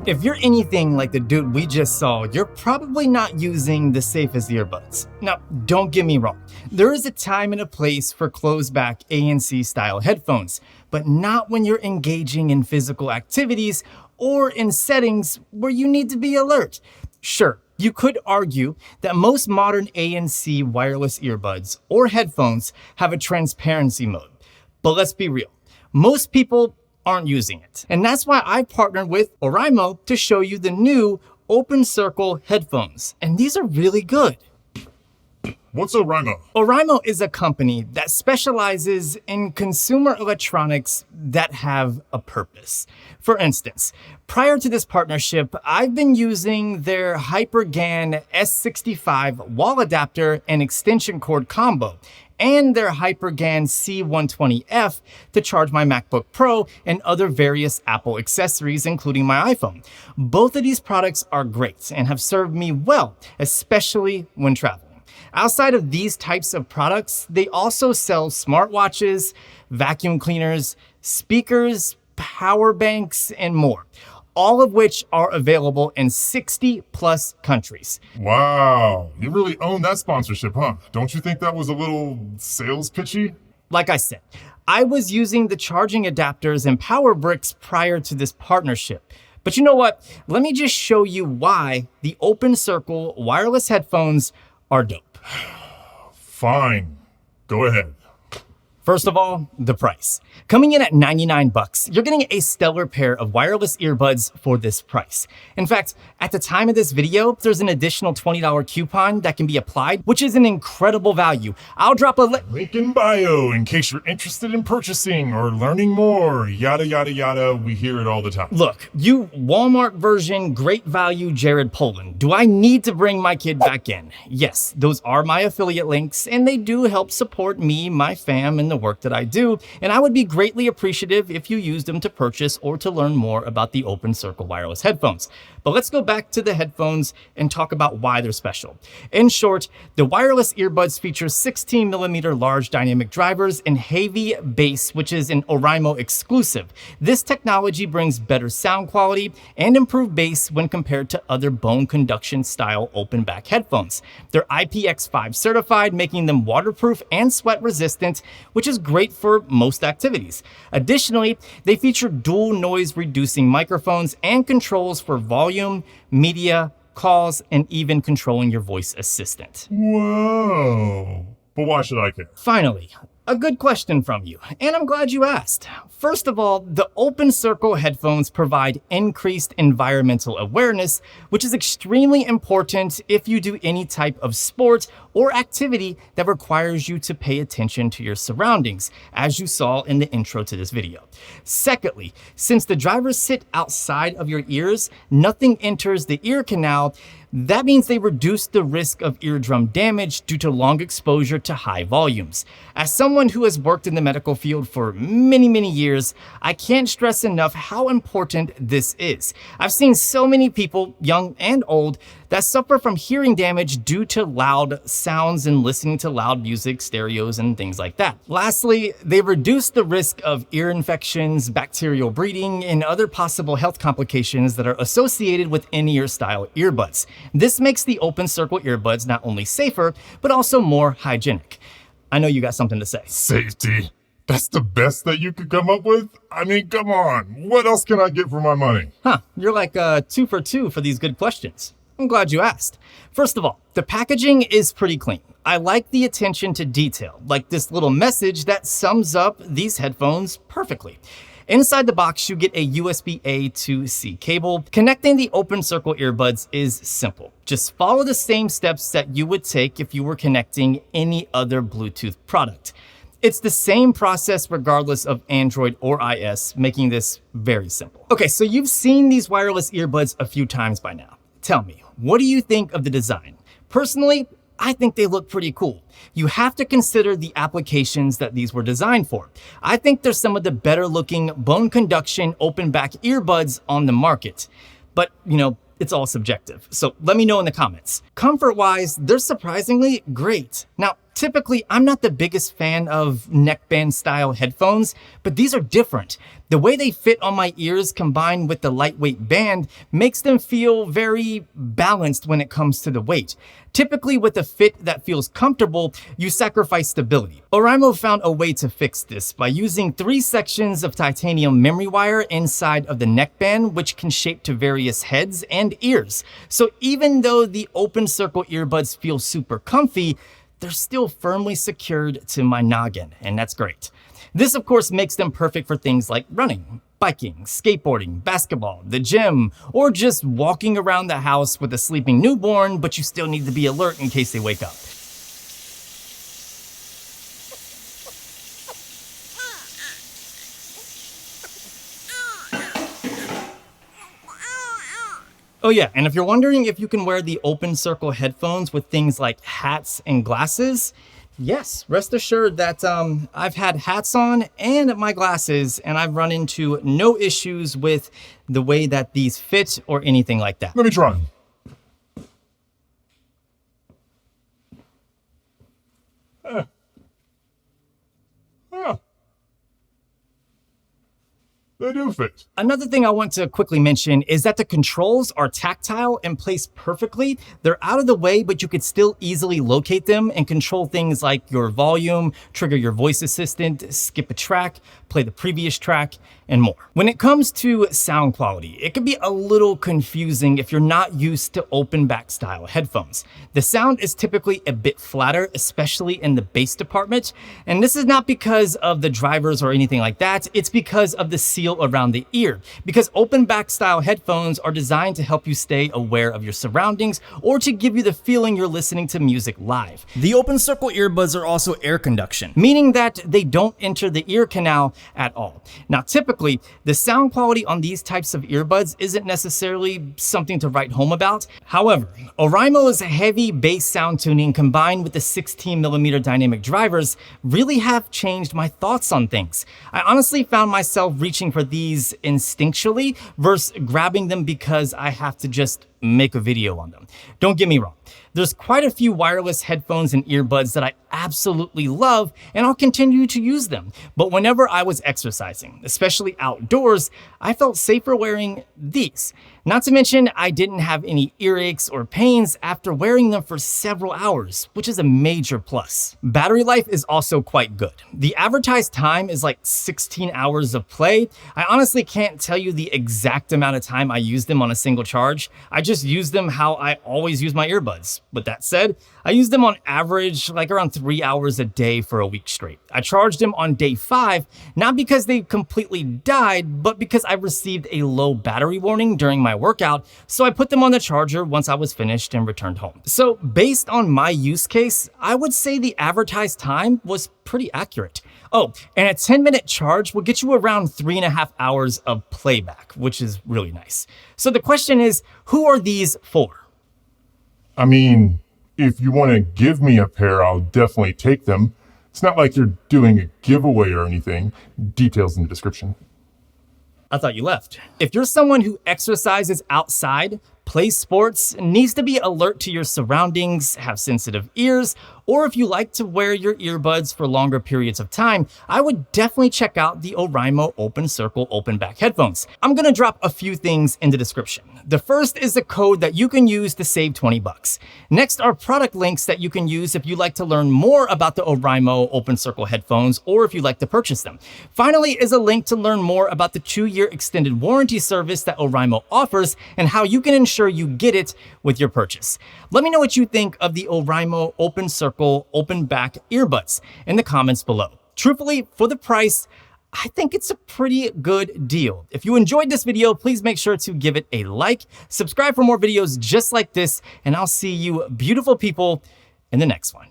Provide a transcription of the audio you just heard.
If you're anything like the dude we just saw, you're probably not using the safest earbuds. Now, don't get me wrong. There is a time and a place for closed-back ANC style headphones, but not when you're engaging in physical activities or in settings where you need to be alert. Sure, you could argue that most modern ANC wireless earbuds or headphones have a transparency mode, but let's be real. Most people aren't using it. And that's why I partnered with Oraimo to show you the new OpenCirclet headphones. And these are really good. What's Oraimo? Oraimo is a company that specializes in consumer electronics that have a purpose. For instance, prior to this partnership, I've been using their HyperGAN S65 wall adapter and extension cord combo, and their HyperGAN C120F to charge my MacBook Pro and other various Apple accessories, including my iPhone. Both of these products are great and have served me well, especially when traveling. Outside of these types of products, they also sell smartwatches, vacuum cleaners, speakers, power banks, and more, all of which are available in 60 plus countries. Wow, you really own that sponsorship, huh? Don't you think that was a little sales pitchy? Like I said, I was using the charging adapters and power bricks prior to this partnership. But you know what? Let me just show you why the OpenCirclet wireless headphones are dope. Fine, go ahead. First of all, the price. Coming in at $99, you're getting a stellar pair of wireless earbuds for this price. In fact, at the time of this video, there's an additional $20 coupon that can be applied, which is an incredible value. I'll drop a link in bio in case you're interested in purchasing or learning more, yada, yada, yada. We hear it all the time. Look, you Walmart version, great value Jared Poland. Do I need to bring my kid back in? Yes, those are my affiliate links, and they do help support me, my fam, and the work that I do, and I would be greatly appreciative if you used them to purchase or to learn more about the OpenCirclet wireless headphones. But let's go back to the headphones and talk about why they're special. In short, the wireless earbuds feature 16mm large dynamic drivers and heavy bass, which is an Oraimo exclusive. This technology brings better sound quality and improved bass when compared to other bone conduction style open back headphones. They're IPX5 certified, making them waterproof and sweat resistant, which is great for most activities. Additionally, they feature dual noise reducing microphones and controls for volume, media, calls, and even controlling your voice assistant. Whoa, but why should I care? Finally, a good question from you, and I'm glad you asked. First of all, the OpenCirclet headphones provide increased environmental awareness, which is extremely important if you do any type of sport or activity that requires you to pay attention to your surroundings, as you saw in the intro to this video. Secondly, since the drivers sit outside of your ears, nothing enters the ear canal. That means they reduce the risk of eardrum damage due to long exposure to high volumes. As someone who has worked in the medical field for many years, I can't stress enough how important this is. I've seen so many people, young and old, that suffer from hearing damage due to loud sounds and listening to loud music, stereos, and things like that. Lastly, they reduce the risk of ear infections, bacterial breeding, and other possible health complications that are associated with in-ear style earbuds. This makes the OpenCirclet earbuds not only safer, but also more hygienic. I know you got something to say. Safety? That's the best that you could come up with? I mean, come on. What else can I get for my money? Huh, you're like 2 for 2 for these good questions. I'm glad you asked. First of all, the packaging is pretty clean. I like the attention to detail, like this little message that sums up these headphones perfectly. Inside the box, you get a USB-A to C cable. Connecting the OpenCirclet earbuds is simple. Just follow the same steps that you would take if you were connecting any other Bluetooth product. It's the same process regardless of Android or iOS, making this very simple. Okay, so you've seen these wireless earbuds a few times by now. Tell me, what do you think of the design? Personally, I think they look pretty cool. You have to consider the applications that these were designed for. I think they're some of the better looking bone conduction open back earbuds on the market. But, it's all subjective. So let me know in the comments. Comfort wise, they're surprisingly great. Now, Typically, I'm not the biggest fan of neckband style headphones, but these are different. The way they fit on my ears combined with the lightweight band makes them feel very balanced when it comes to the weight. Typically, with a fit that feels comfortable, you sacrifice stability. Oraimo found a way to fix this by using 3 sections of titanium memory wire inside of the neckband, which can shape to various heads and ears. So even though the OpenCirclet earbuds feel super comfy, they're still firmly secured to my noggin, and that's great. This, of course, makes them perfect for things like running, biking, skateboarding, basketball, the gym, or just walking around the house with a sleeping newborn, but you still need to be alert in case they wake up. Oh yeah, and if you're wondering if you can wear the OpenCirclet headphones with things like hats and glasses, yes, rest assured that I've had hats on and my glasses, and I've run into no issues with the way that these fit or anything like that. Let me try. They do fit. Another thing I want to quickly mention is that the controls are tactile and placed perfectly. They're out of the way, but you could still easily locate them and control things like your volume, trigger your voice assistant, skip a track, play the previous track, and more. When it comes to sound quality, it can be a little confusing if you're not used to open back style headphones. The sound is typically a bit flatter, especially in the bass department. And this is not because of the drivers or anything like that. It's because of the seal around the ear. Because open back style headphones are designed to help you stay aware of your surroundings or to give you the feeling you're listening to music live. The OpenCirclet earbuds are also air conduction, meaning that they don't enter the ear canal at all. Now, typically, the sound quality on these types of earbuds isn't necessarily something to write home about. However, Oraimo's heavy bass sound tuning combined with the 16mm dynamic drivers really have changed my thoughts on things. I honestly found myself reaching for these instinctually versus grabbing them because I have to just make a video on them. Don't get me wrong. There's quite a few wireless headphones and earbuds that I absolutely love, and I'll continue to use them. But whenever I was exercising, especially outdoors, I felt safer wearing these. Not to mention, I didn't have any earaches or pains after wearing them for several hours, which is a major plus. Battery life is also quite good. The advertised time is like 16 hours of play. I honestly can't tell you the exact amount of time I use them on a single charge. I just use them how I always use my earbuds. With that said, I use them on average like around 3 hours a day for a week straight. I charged them on day 5, not because they completely died, but because I received a low battery warning during my workout, so I put them on the charger once I was finished and returned home. So based on my use case, I would say the advertised time was pretty accurate. Oh, and a 10-minute charge will get you around 3.5 hours of playback, which is really nice. So the question is, who are these for? I mean, if you want to give me a pair, I'll definitely take them. It's not like you're doing a giveaway or anything. Details in the description. I thought you left. If you're someone who exercises outside, plays sports, needs to be alert to your surroundings, have sensitive ears, or if you like to wear your earbuds for longer periods of time, I would definitely check out the Oraimo OpenCirclet open back headphones. I'm gonna drop a few things in the description. The first is a code that you can use to save 20 bucks. Next are product links that you can use if you'd like to learn more about the Oraimo OpenCirclet headphones or if you'd like to purchase them. Finally is a link to learn more about the 2-year extended warranty service that Oraimo offers and how you can ensure you get it with your purchase. Let me know what you think of the Oraimo OpenCirclet open back earbuds in the comments below. Truthfully, for the price, I think it's a pretty good deal. If you enjoyed this video, please make sure to give it a like, subscribe for more videos just like this, and I'll see you beautiful people in the next one.